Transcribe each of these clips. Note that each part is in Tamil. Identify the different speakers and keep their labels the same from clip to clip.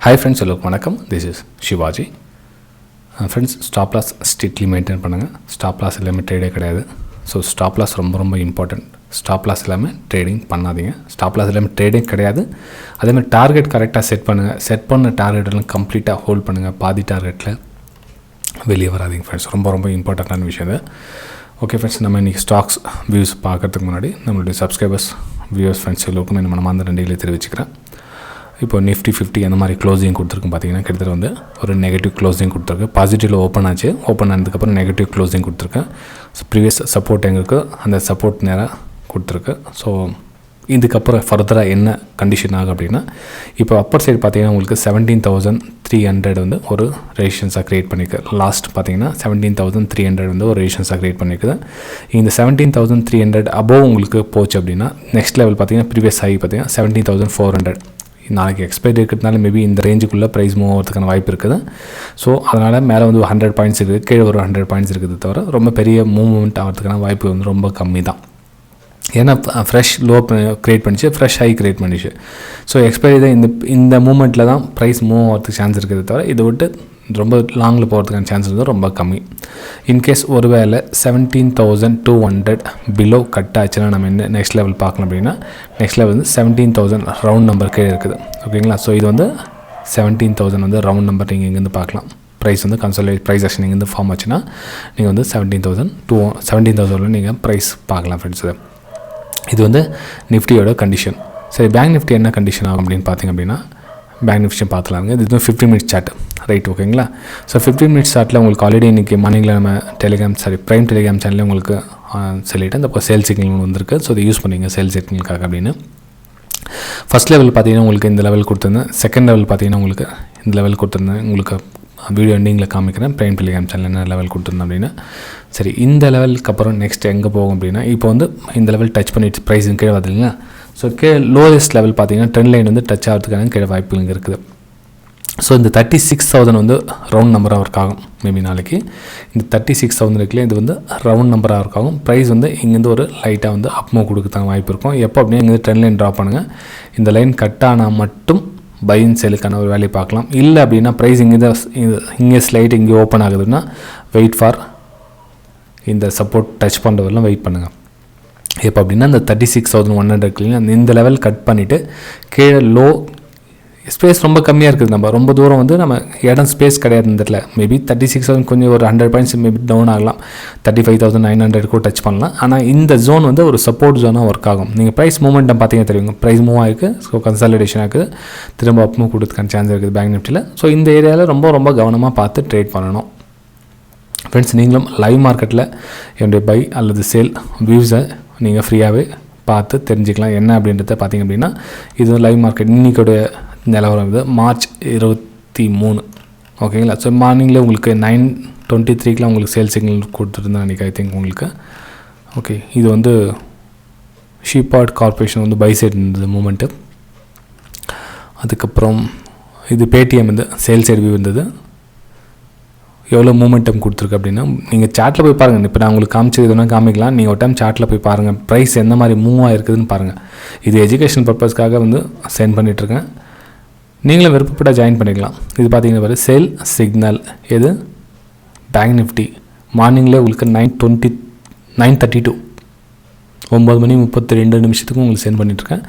Speaker 1: Hi friends, welcome. Vanakkam. This is Shivaji. Friends, stop loss strictly maintain பண்ணுங்க. Stop loss எல்லாமே ட்ரேடே கிடையாது. ஸோ ஸ்டாப் லாஸ் ரொம்ப இம்பார்ட்டன்ட். ஸ்டாப் லாஸ் எல்லாமே ட்ரேடிங் பண்ணாதீங்க. ஸ்டாப் லாஸ் எல்லாமே ட்ரேடிங் கிடையாது. அதேமாதிரி டார்கெட் கரெக்டாக செட் பண்ணுங்கள். செட் பண்ண டார்கெட் எல்லாம் கம்ப்ளீட்டாக ஹோல்ட் பண்ணுங்கள். பாதி டார்கெட்டில் வெளியே வராதிங்க ஃப்ரெண்ட்ஸ். ரொம்ப இம்பார்ட்டண்ட்டான விஷயம் இது. ஓகே ஃப்ரெண்ட்ஸ், நம்ம இன்றைக்கி ஸ்டாக்ஸ் வியூஸ் பார்க்குறதுக்கு முன்னாடி நம்மளுடைய சப்ஸ்கிரைபர்ஸ் வியூவர்ஸ் ஃப்ரெண்ட்ஸ் எல்லோருக்கும் நம்ம மனமார்ந்த நன்றிகளை தெரிவிச்சுக்கிறேன். இப்போ நிஃப்டி 50 அந்த மாதிரி க்ளோசிங் கொடுத்துருக்கும். பார்த்தீங்கன்னா கிட்டத்தட்ட வந்து ஒரு நெகட்டிவ் க்ளோசிங் கொடுத்துருக்கு. பாசிட்டிவில் ஓப்பன் ஆச்சு. ஓப்பன் ஆனதுக்கப்புறம் நெகட்டிவ் க்ளோசிங் கொடுத்துருக்கேன். ஸோ ப்ரீவியஸ் சப்போர்ட் எங்களுக்கு அந்த சப்போர்ட் நேராக கொடுத்துருக்கு. ஸோ இதுக்கப்புறம் ஃபர்தராக என்ன கண்டிஷன் ஆகும் அப்படின்னா, இப்போ அப்பர் சைடு பார்த்தீங்கன்னா உங்களுக்கு 17,300 வந்து ஒரு ரெசிஸ்டன்ஸாக க்ரியேட் பண்ணியிருக்கு. லாஸ்ட் பார்த்தீங்கன்னா 17,300 வந்து ஒரு ரெசிஸ்டன்ஸாக க்ரியேட் பண்ணியிருக்குது. இந்த 17,300 அபோவ் உங்களுக்கு போச்சு அப்படின்னா நெக்ஸ்ட் லெவல் பார்த்தீங்கன்னா ப்ரீவியஸ் ஹை பார்த்தீங்கன்னா 17,400. நாளைக்கு எக்ஸ்பைரி இருக்கிறதுனால மேபி இந்த ரேஞ்சுக்குள்ளே ப்ரைஸ் மூவ் ஆகிறதுக்கான வாய்ப்பு இருக்குது. ஸோ அதனால் மேலே வந்து 100 பாயிண்ட்ஸ் இருக்குது, கீழே ஒரு 100 பாயிண்ட்ஸ் இருக்குது. தவிர ரொம்ப பெரிய மூவ்மெண்ட் ஆகிறதுக்கான வாய்ப்பு வந்து ரொம்ப கம்மி தான். ஏன்னா ஃப்ரெஷ் லோ க்ரியேட் பண்ணிச்சு, ஃப்ரெஷ் ஹை க்ரியேட் பண்ணிச்சு. ஸோ எக்ஸ்பைரி தான் இந்த மூமெண்ட்டில் தான் ப்ரைஸ் மூவ் ஆகிறதுக்கு சான்ஸ் இருக்குது. தவிர இதை விட்டு ரொம்ப லாங்கில் போகிறதுக்கான சான்ஸ் வந்து ரொம்ப கம்மி. இன்கேஸ் ஒரு வேளை 17,200 பிலோ கட் ஆச்சுன்னா நம்ம என்ன நெக்ஸ்ட் லெவல் பார்க்கலாம் அப்படின்னா, நெக்ஸ்ட் லெவல் வந்து 17,000 ரவுண்ட் நம்பர் கீழே இருக்குது. ஓகேங்களா? ஸோ இது வந்து 17,000 வந்து ரவுண்ட் நம்பர் நீங்கள் இங்கேருந்து பார்க்கலாம். ப்ரைஸ் வந்து கன்சாலிடேட் ப்ரைஸ் ஆக்ஷன் இங்கேருந்து ஃபார்ம் ஆச்சுன்னா நீங்கள் வந்து 17,000 நீங்கள் ப்ரைஸ் பார்க்கலாம் ஃப்ரெண்ட்ஸ். இது வந்து நிஃப்டியோட கண்டிஷன். சரி, பேங்க் நிஃப்டி என்ன கண்டிஷன் ஆகும் அப்படின்னு பார்த்தீங்க அப்படின்னா, பேங்க் நிஃப்டி பார்த்துலாங்க. இது வந்து 15 மினிட்ஸ் சார்ட் ரைட். ஓகேங்களா? ஸோ 15 மினிட்ஸ் சார்ட்டில் உங்களுக்கு ஆல்ரெடி இன்றைக்கி மார்னிங்கில் நம்ம ப்ரைம் டெலிகிராம் சேனலில் உங்களுக்கு சொல்லிவிட்டு அந்த சேல் சிக்னல் வந்திருக்கு. ஸோ அதை யூஸ் பண்ணிங்க சேல் சிக்னலுக்காக அப்படின்னு. ஃபஸ்ட் லெவல் பார்த்தீங்கன்னா உங்களுக்கு இந்த லெவல் கொடுத்துருந்தேன். செகண்ட் லெவல் பார்த்தீங்கன்னா உங்களுக்கு இந்த லெவல் கொடுத்துருந்தேன். உங்களுக்கு வீடியோ எண்டிங்கில் காமிக்கிறேன் ப்ரைம் டெலிகிராம் சேனல் என்ன லெவல் கொடுத்துருந்தேன் அப்படின்னு. சரி, இந்த லெவலுக்கு அப்புறம் நெக்ஸ்ட் எங்கே போகும் அப்படின்னா, இப்போ வந்து இந்த லெவல் டச் பண்ணிட்டு ப்ரைஸ் கீழே வருது இல்லைங்களா? ஸோ லோயஸ்ட் லெவல் பார்த்தீங்கன்னா ட்ரெண்ட் லைன் வந்து டச் ஆகிறதுக்கான கீழே வாய்ப்பு இங்கே இருக்குது. ஸோ இந்த 36,000 வந்து ரவுண்ட் நம்பராக ஒர்க் ஆகும். மேபி நாளைக்கு இந்த 36,000 இருக்குல்லையே, இது வந்து ரவுண்ட் நம்பராக ஒர்க் ஆகும். ப்ரைஸ் வந்து இங்கேருந்து ஒரு லைட்டாக வந்து அப் மூவ் கொடுக்கறதுக்கு வாய்ப்பு இருக்கும். எப்போ அப்படின்னா இங்கேருந்து ட்ரெண்ட் லைன் ட்ராப் பண்ணுங்கள். இந்த லைன் கட் ஆனால் மட்டும் பைன் சேலுக்கான ஒரு வேலையை பார்க்கலாம். இல்லை அப்படின்னா ப்ரைஸ் இங்கே ஸ்லைட் இங்கே ஓப்பன் ஆகுதுன்னா வெயிட் ஃபார் இந்த சப்போர்ட் டச் பண்ணுறதெல்லாம் வெயிட் பண்ணுங்கள். எப்போ அப்படின்னா இந்த 36,100 இருக்குல்லைங்க, இந்த லெவல் கட் பண்ணிவிட்டு கீழே லோ ஸ்பேஸ் ரொம்ப கம்மியாக இருக்குது. நம்ம ரொம்ப தூரம் வந்து நம்ம இடம் ஸ்பேஸ் கிடையாது இந்த இடத்துல. மேபி 36,000 கொஞ்சம் ஒரு 100 பாயிண்ட்ஸ் மேபி டவுன் ஆகலாம். 35,900 கூட டச் பண்ணலாம். ஆனால் இந்த ஜோன் வந்து ஒரு சப்போர்ட் ஜோனாக ஒர்க் ஆகும். நீங்கள் ப்ரைஸ் மூவ்மெண்ட்டை பார்த்தீங்கன்னா தெரியுங்க. ப்ரைஸ் மூவ் ஆகிருக்கு. ஸோ கன்சாலிடேஷன் ஆகுது. திரும்ப அப் மூவ் கொடுத்துக்கான சான்ஸ் இருக்குது பேங்க் நிஃப்டியில். ஸோ இந்த ஏரியாவில் ரொம்ப கவனமாக பார்த்து ட்ரேட் பண்ணணும் ஃப்ரெண்ட்ஸ். நீங்களும் லைவ் மார்க்கெட்டில் என்னுடைய பை அல்லது சேல் வியூஸை நீங்கள் ஃப்ரீயாகவே பார்த்து தெரிஞ்சுக்கலாம். என்ன அப்படின்றத பார்த்திங்க அப்படின்னா, இது லைவ் மார்க்கெட் இன்றைக்கோடைய நிலவரம் இது மார்ச் 23. ஓகேங்களா? ஸோ மார்னிங்கில் உங்களுக்கு 9:23 உங்களுக்கு சேல் சிக்னல் கொடுத்துருந்தேன் அன்றைக்கி. ஐ திங்க் உங்களுக்கு ஓகே. இது வந்து ஷீபாட் கார்பரேஷன் வந்து பை சைடு இருந்தது மூமெண்ட்டு. அதுக்கப்புறம் இது பேடிஎம் வந்து சேல் சைடு வியூ இருந்தது. எவ்வளோ மூமெண்டம் கொடுத்துருக்கு அப்படின்னா, நீங்கள் சார்ட்டில் போய் பாருங்கள். இப்போ நான் உங்களுக்கு காமிச்சது எதுனா காமிக்கலாம். நீங்கள் ஒரு டைம் சார்ட்டில் போய் பாருங்கள், ப்ரைஸ் எந்த மாதிரி மூவ் ஆகிருக்குதுன்னு பாருங்கள். இது எஜுகேஷன் பர்பஸ்க்காக வந்து சென்ட் பண்ணிகிட்ருக்கேன். நீங்களும் விருப்பப்பட்டால் ஜாயின் பண்ணிக்கலாம். இது பார்த்தீங்கன்னா சேல் சிக்னல் எது பேங்க் நிஃப்டி மார்னிங்கில் உங்களுக்கு 9:32 9:32 உங்களுக்கு சென்ட் பண்ணிட்டுருக்கேன்.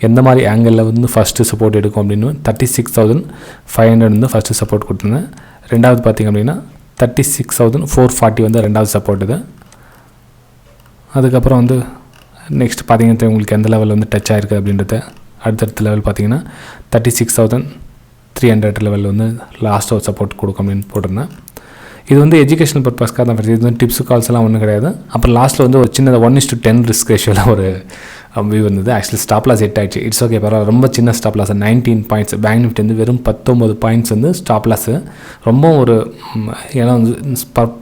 Speaker 1: எந்த மாதிரி ஆங்கிளில் வந்து ஃபஸ்ட்டு சப்போர்ட் எடுக்கும் அப்படின்னு 36,500 வந்து ஃபஸ்ட்டு சப்போர்ட் கொடுத்துருந்தேன். ரெண்டாவது பார்த்திங்க அப்படின்னா 36,440 வந்து ரெண்டாவது சப்போர்ட் இது. அதுக்கப்புறம் வந்து நெக்ஸ்ட் பார்த்திங்கன்னா உங்களுக்கு எந்த லெவலில் வந்து டச் ஆகிருக்கு அப்படின்றத அடுத்தடுத்த லெவல் பார்த்திங்கன்னா 36,300 லெவலில் வந்து லாஸ்ட் ஒரு சப்போர்ட் கொடுக்கும் அப்படின்னு போட்டிருந்தேன். இது வந்து எஜுகேஷனல் பர்பஸ்க்காக தான். இது வந்து டிப்ஸ் கால்ஸ் எல்லாம் ஒன்றும் கிடையாது. அப்புறம் லாஸ்ட்டில் வந்து ஒரு சின்னதாக 1:10 ரிஸ்க் ரேஷியோவில் ஒரு வியூ இருந்தது. ஆக்சுவலி ஸ்டாப் லாஸ் ஹிட் ஆகிடுச்சு. இட்ஸ் ஓகே, பரவாயில்ல. ரொம்ப சின்ன stop loss 19 points. Bank Nifty வந்து வெறும் 19 பாயிண்ட்ஸ் வந்து ஸ்டாப் லாஸு. ரொம்ப ஒரு இடம் வந்து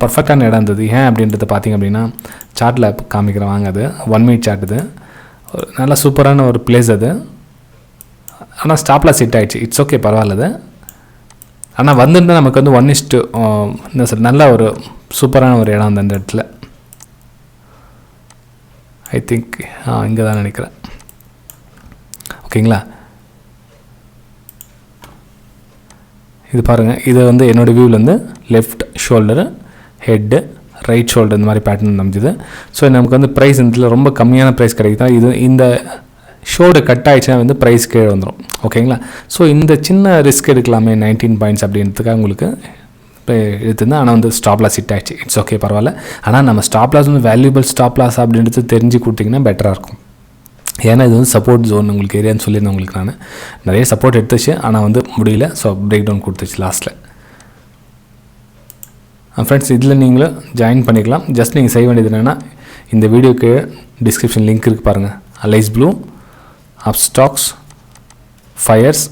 Speaker 1: பர்ஃபெக்டான இடம் இருந்தது. ஏன் அப்படின்றத பார்த்திங்க அப்படின்னா, சார்ட்டில் காமிக்கிறேன் வாங்க. அது 1 மினிட் சார்ட். இது நல்லா சூப்பரான ஒரு பிளேஸ் அது. ஆனால் ஸ்டாப் லாஸ் ஹிட் ஆகிடுச்சு. இட்ஸ் ஓகே, பரவாயில்ல. ஆனால் வந்திருந்தால் நமக்கு வந்து 1:, என்ன சார், நல்ல ஒரு சூப்பரான ஒரு இடம் அந்த இடத்துல. ஐ திங்க் இங்கே தான் நினைக்கிறேன். ஓகேங்களா? இது பாருங்கள், இது வந்து என்னோடய வியூவில் வந்து left shoulder, head, right shoulder இந்த மாதிரி பேட்டர்ன் நம்பிது. ஸோ நமக்கு வந்து ப்ரைஸ் இதில் ரொம்ப கம்மியான ப்ரைஸ் கிடைக்குதா, இது இந்த ஷோல்டு கட் ஆகிடுச்சுன்னா வந்து ப்ரைஸ் கீழே வந்துடும். ஓகேங்களா? ஸோ இந்த சின்ன ரிஸ்க் எடுக்கலாமே 19 பாயிண்ட்ஸ் அப்படின்றதுக்காக உங்களுக்கு எடுத்துருந்தேன். ஆனால் வந்து ஸ்டாப் லாஸ் ஹிட் ஆகிடுச்சு. இட்ஸ் ஓகே, பரவாயில்ல. ஆனால் நம்ம ஸ்டாப் லாஸ் வந்து வேல்யூபிள் ஸ்டாப் லாஸ் அப்படின்றது தெரிஞ்சு கொடுத்தீங்கன்னா பெட்டராக இருக்கும். ஏன்னா இது வந்து சப்போர்ட் ஜோன் உங்களுக்கு ஏரியான்னு சொல்லியிருந்தேன். உங்களுக்கு நான் நிறைய சப்போர்ட் எடுத்துச்சு, ஆனால் வந்து முடியல. ஸோ பிரேக் டவுன் கொடுத்துச்சு லாஸ்ட்டில். ஃப்ரெண்ட்ஸ், இதில் நீங்களும் ஜாயின் பண்ணிக்கலாம். ஜஸ்ட் நீங்கள் செய்ய வேண்டியது என்னென்னா, இந்த வீடியோக்கு டிஸ்கிரிப்ஷன் லிங்க் இருக்குது பாருங்கள். Alice Blue, Upstox, Fyers,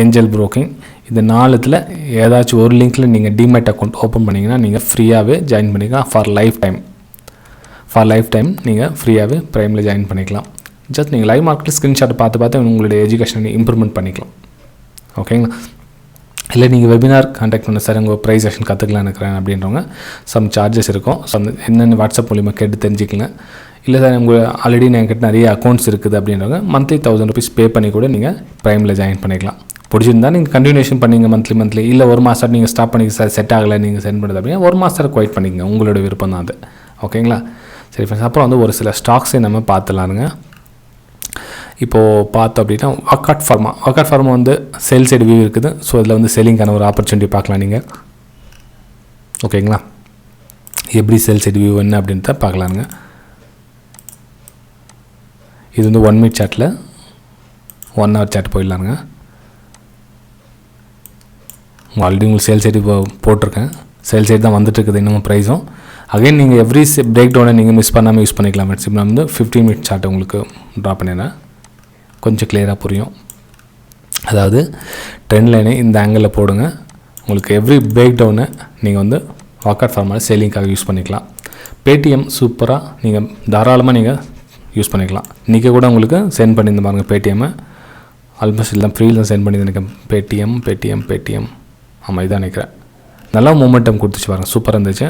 Speaker 1: Angel Broking, இந்த 4த்தில் ஏதாச்சும் ஒரு லிங்க்கில் நீங்கள் டிமேட் அக்கௌண்ட் ஓப்பன் பண்ணிங்கன்னா நீங்கள் ஃப்ரீயாகவே ஜாயின் பண்ணிக்கலாம். ஃபார் லைஃப் டைம் நீங்கள் ஃப்ரீயாகவே ப்ரைமில் ஜாயின் பண்ணிக்கலாம். ஜஸ்ட் நீங்கள் லைவ் மார்க்கெட்டில் ஸ்க்ரீன்ஷாட் பார்த்து உங்களுடைய எஜுகேஷனை இம்ப்ரூவ்மெண்ட் பண்ணிக்கலாம். ஓகேங்களா? இல்லை நீங்கள் வெபினார் கான்டாக்ட் பண்ண சார் உங்கள் ப்ரைஸ் செஷன் கற்றுக்கலான்னு இருக்கிறேன் அப்படின்றவங்க சம் சார்ஜஸ் இருக்கும். ஸோ அந்த என்னென்ன வாட்ஸ்அப் மூலிமா கேட்டு தெரிஞ்சுக்கங்க. இல்லை சார் உங்கள் ஆல்ரெடி என்கிட்ட நிறைய அக்கௌண்ட்ஸ் இருக்குது அப்படின்றவங்க மந்த்லி 1000 rupees பே பண்ணி கூட நீங்கள் ப்ரைமில் ஜாயின் பண்ணிக்கலாம். பிடிச்சிருந்தா நீங்கள் கண்டினியூஷன் பண்ணிங்க மந்த்லி. இல்லை ஒரு மாதம் நீங்கள் ஸ்டாப் பண்ணி சார் செட் ஆகலை நீங்கள் சென்ட் பண்ணுறது அப்படின்னா ஒரு மாதம் குவைட் பண்ணிக்கங்க. உங்களோட விருப்பம் தான் அது. ஓகேங்களா? சரி ஃப்ரெண்ட்ஸ், அப்புறம் வந்து ஒரு சில ஸ்டாக்ஸை நம்ம பார்த்துலாருங்க. இப்போது பார்த்தோம் அப்படின்னா வக்காட் ஃபார்மா வந்து சேல் சைடு வியூ இருக்குது. ஸோ அதில் வந்து செல்லிங்கான ஒரு ஆப்பர்ச்சுனிட்டி பார்க்கலாம் நீங்கள். ஓகேங்களா? எப்படி சேல் சைடு வியூ என்ன அப்படின்ட்டு பார்க்கலாங்க. இது வந்து 1 minute சார்ட்டில் 1 hour சார்ட் போயிடலாங்க. ஆல்ரெடி உங்களுக்கு சேல் சைடு போட்டிருக்கேன். சேல் சைடு தான் வந்துட்டுருக்குது இன்னமும் ப்ரைஸும். அகைன் நீங்கள் எவ்ரி பிரேக் டவுனை நீங்கள் மிஸ் பண்ணாமல் யூஸ் பண்ணிக்கலாம். இப்போ நான் வந்து 15 minute சார்ட் உங்களுக்கு ட்ரா பண்ணிடுறேன், கொஞ்சம் கிளியராக புரியும். அதாவது ட்ரெண்ட் லைனை இந்த ஆங்கிளில் போடுங்க. உங்களுக்கு எவ்ரி பிரேக் டவுனை நீங்கள் வந்து வாக்கட் ஃபார்மால் சேலிங்காக யூஸ் பண்ணிக்கலாம். பேடிஎம் சூப்பராக நீங்கள் தாராளமாக நீங்கள் யூஸ் பண்ணிக்கலாம். இன்றைக்கி கூட உங்களுக்கு சென்ட் பண்ணியிருந்த பாருங்க பேடிஎம்மை. ஆல்மோஸ்ட் எல்லாம் ஃப்ரீயில் தான் சென்ட் பண்ணியிருந்தேன். பேடிஎம் ஆமாம், இதான் நினைக்கிறேன். நல்லா மூமெண்டம் கொடுத்துச்சு பாருங்கள், சூப்பராக இருந்துச்சு.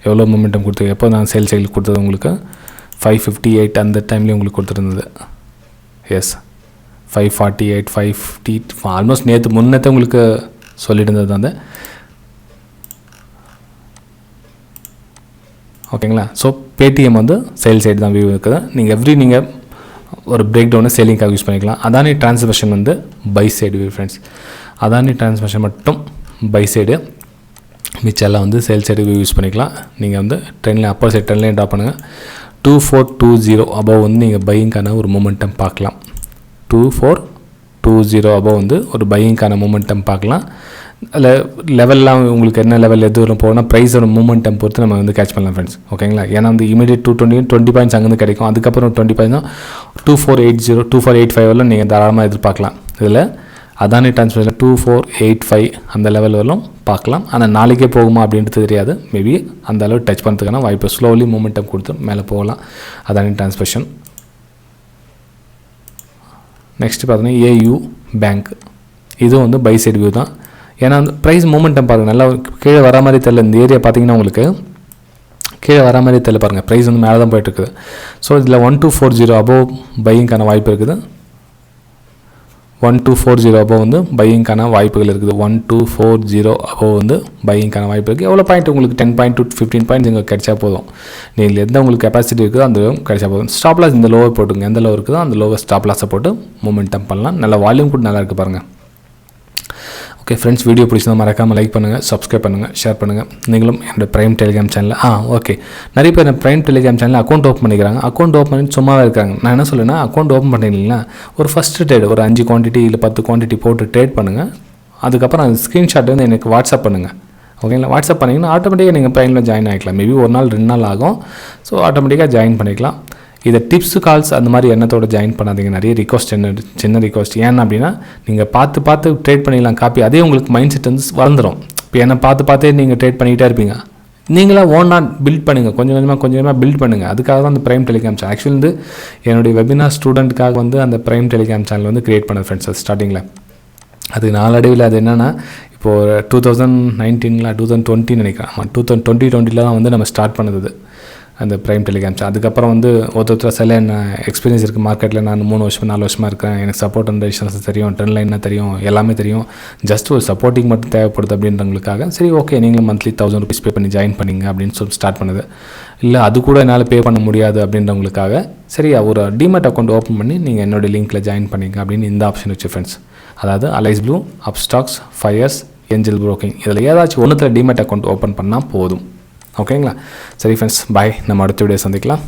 Speaker 1: எவ்வளோ மூமெண்டம் கொடுத்து எப்போ நான் சேல் சைடில் கொடுத்தது உங்களுக்கு 558 அந்த டைம்லேயும் உங்களுக்கு கொடுத்துருந்தது. எஸ் 548 550 ஆல்மோஸ்ட் முன்னே உங்களுக்கு சொல்லிட்டு இருந்தது அந்த. ஓகேங்களா? ஸோ பேடிஎம் வந்து சேல் சைடு தான் வியூ இருக்குது. நீங்கள் ஒரு பிரேக் டவுனை சேலிங்காக யூஸ் பண்ணிக்கலாம். அதானி டிரான்ஸ்மிஷன் வந்து buy side view friends. Adani transmission மட்டும் பை சைடு, மிச்செல்லாம் வந்து சேல் சைடு வியூ யூஸ் பண்ணிக்கலாம். நீங்கள் வந்து ட்ரெயினில் அப்பர் சைடு ட்ரெயின்லேயே ட்ராப் பண்ணுங்கள். 2420 அபவ் வந்து நீங்கள் பையிங்கான ஒரு மூமெண்டம் பார்க்கலாம். 2420 அபவ் வந்து ஒரு பையிங்கான மூமெண்டம் பார்க்கலாம். அதில் லெவல்லாம் உங்களுக்கு என்ன லெவல் எது வரும் போனால் ப்ரைஸோட மூமெண்டம் பொறுத்து நம்ம வந்து கேட்ச் பண்ணலாம் ஃப்ரெண்ட்ஸ். ஓகேங்களா? ஏன்னா வந்து இமீடியட் 20 பாயிண்ட்ஸ் அங்கேருந்து கிடைக்கும். அதுக்கப்புறம் 20 பாயிண்ட்ஸ் தான் 2480 2485 வரலாம் நீங்கள் தாராளமாக எதிர்பார்க்கலாம். இதில் அதானி டிரான்ஸ்மிஷனில் 2485 அந்த லெவல் வரலாம் பார்க்கலாம். ஆனால் நாளைக்கே போகுமா அப்படின்றது தெரியாது. மேபி அந்த அளவு டச் பண்ணுறதுக்கான வாய்ப்பு. ஸ்லோலி மூமெண்டம் கொடுத்து மேலே போகலாம் அதானி டிரான்ஸ்மிஷன். நெக்ஸ்ட்டு பார்த்தீங்கன்னா ஏயு பேங்க். இதுவும் வந்து பை சைடு வியூ தான். ஏன்னா வந்து ப்ரைஸ் மூமெண்டம் பாருங்கள், நல்லா கீழே வர மாதிரி தெரியல. இந்த ஏரியா பார்த்தீங்கன்னா உங்களுக்கு கீழே வர மாதிரி தெரியல பாருங்கள். ப்ரைஸ் வந்து மேலே தான் போய்ட்டுருக்குது. ஸோ இதில் 1240 அபவ் பையிங்கான வாய்ப்பு இருக்குது. 1240 அபவ் வந்து பையிங்கான வாய்ப்புகள் இருக்குது. 1240 அபவ் வந்து பையிங்கான வாய்ப்பு இருக்குது. எவ்வளோ பாயிண்ட் உங்களுக்கு 10 பாயிண்ட் to 15 பாயிண்ட்ஸ் இங்கே கிடைச்சா போதும். நீங்கள் எந்த உங்களுக்கு கெப்பாசிட்டி இருக்குதோ அந்த கிடைச்சா போதும். ஸ்டாப் லாஸ் இந்த லோவை போட்டுங்க. எந்த லோ இருக்குதோ அந்த லோவை ஸ்டாப் லாஸை போட்டு மூமெண்டம் பண்ணலாம். நல்ல வால்யூம் கூட நல்லா இருக்குது பாருங்கள். ஓகே ஃப்ரெண்ட்ஸ், வீடியோ பிடிச்சா மறக்காமல் லைக் பண்ணுங்கள், சப்ஸ்கிரைப் பண்ணுங்கள், ஷேர் பண்ணுங்கள். நீங்களும் என்னோடய ப்ரைம் டெலிகிராம் சேனலில் ஓகே நிறைய பேர் ப்ரைம் டெலிகிராம் சேனலில் அக்கௌண்ட் ஓப்பன் பண்ணிக்கிறாங்க. அக்கௌண்ட் ஓப்பன் பண்ணி சும்மாவே இருக்காங்க. நான் என்ன சொல்லுன்னா, அக்கௌண்ட் ஓப்பன் பண்ணிங்களா ஒரு ஃபஸ்ட்டு ட்ரேட் ஒரு 5 குவான்டிட்டி இல்லை 10 குவான்டிட்டி போட்டு ட்ரேட் பண்ணுங்கள். அதுக்கப்புறம் அந்த ஸ்க்ரீன்ஷாட் வந்து எனக்கு வாட்ஸ்அப் பண்ணுங்கள். ஓகேங்களா? வாட்ஸ்அப் பண்ணிங்கன்னா ஆட்டோமேட்டிக்காக நீங்கள் ப்ரைமில் ஜாயின் ஆகிக்கலாம். மேபி ஒரு நாள் 2 நாள் ஆகும். ஸோ ஆட்டோமேட்டிக்காக ஜாயின் பண்ணிக்கலாம். இதை டிப்ஸு கால்ஸ் அந்த மாதிரி எண்ணத்தோடு ஜாயின் பண்ணாதீங்க. நிறைய ரிக்வஸ்ட் சின்ன ரிக்வஸ்ட். ஏன்னா அப்படின்னா நீங்கள் பார்த்து ட்ரேட் பண்ணிக்கலாம் காப்பி. அதே உங்களுக்கு மைண்ட் செட் வந்து வளர்ந்துடும். இப்போ என்ன பார்த்தே நீங்கள் ட்ரேட் பண்ணிக்கிட்டே இருப்பீங்க. நீங்களாக ஓனாக பில்ட் பண்ணுங்கள். கொஞ்சம் கொஞ்சமாக பில்ட் பண்ணுங்கள். அதுக்காக தான் அந்த ப்ரைம் டெலிகிராம் சேனல் ஆக்சுவலி வந்து என்னுடைய வெபினார் ஸ்டூடெண்ட்டுக்காக வந்து அந்த ப்ரைம் டெலிகிராம் சேனல் வந்து க்ரியேட் பண்ண ஃப்ரெண்ட்ஸ் ஸ்டார்டிங்கில். அது நாளடைவில் அது என்னென்னா இப்போது 2019 2020 நினைக்கிறேன். ஆமாம் 2020 தான் வந்து நம்ம ஸ்டார்ட் பண்ணது. அந்த ப்ரைம் டெலிகிராம்ஸ். அதுக்கப்புறம் வந்து ஒருத்தர் சில என்ன எக்ஸ்பீரியன்ஸ் இருக்குது மார்க்கெட்டில், நான் 3 வருஷம் 4 வருஷமாக இருக்கேன், எனக்கு சப்போர்ட் அண்ட் ரெசிஸ்டன்ஸ் தெரியும், ட்ரெண்ட் லைன் தெரியும், எல்லாமே தெரியும், ஜஸ்ட் ஒரு சப்போர்ட்டிங் மட்டும் தேவைப்படுது அப்படின்றவங்களுக்காக சரி ஓகே நீங்களும் மந்த்லி 1000 rupees பே பண்ணி ஜாயின் பண்ணிங்க அப்படின்னு சொல்லி ஸ்டார்ட் பண்ணுது. இல்லை அது கூட என்னால் பே பண்ண முடியாது அப்படின்றவங்களுக்காக சரி ஒரு டிமேட் அக்கௌண்ட் ஓப்பன் பண்ணி நீங்கள் என்னோடய லிங்க்கில் ஜாயின் பண்ணிங்க அப்படின்னு இந்த ஆப்ஷன் வச்சு ஃப்ரெண்ட்ஸ். அதாவது Alice Blue, Upstox, Fyers, Angel Broking இதில் ஏதாச்சும் ஒன்றுத்தில் டிமேட் அக்கௌண்ட் ஓப்பன் பண்ணால் போதும். ஓகேங்களா? சரி ஃப்ரெண்ட்ஸ், பாய். நம்ம அடுத்த வீடியோ சந்திக்கலாம்.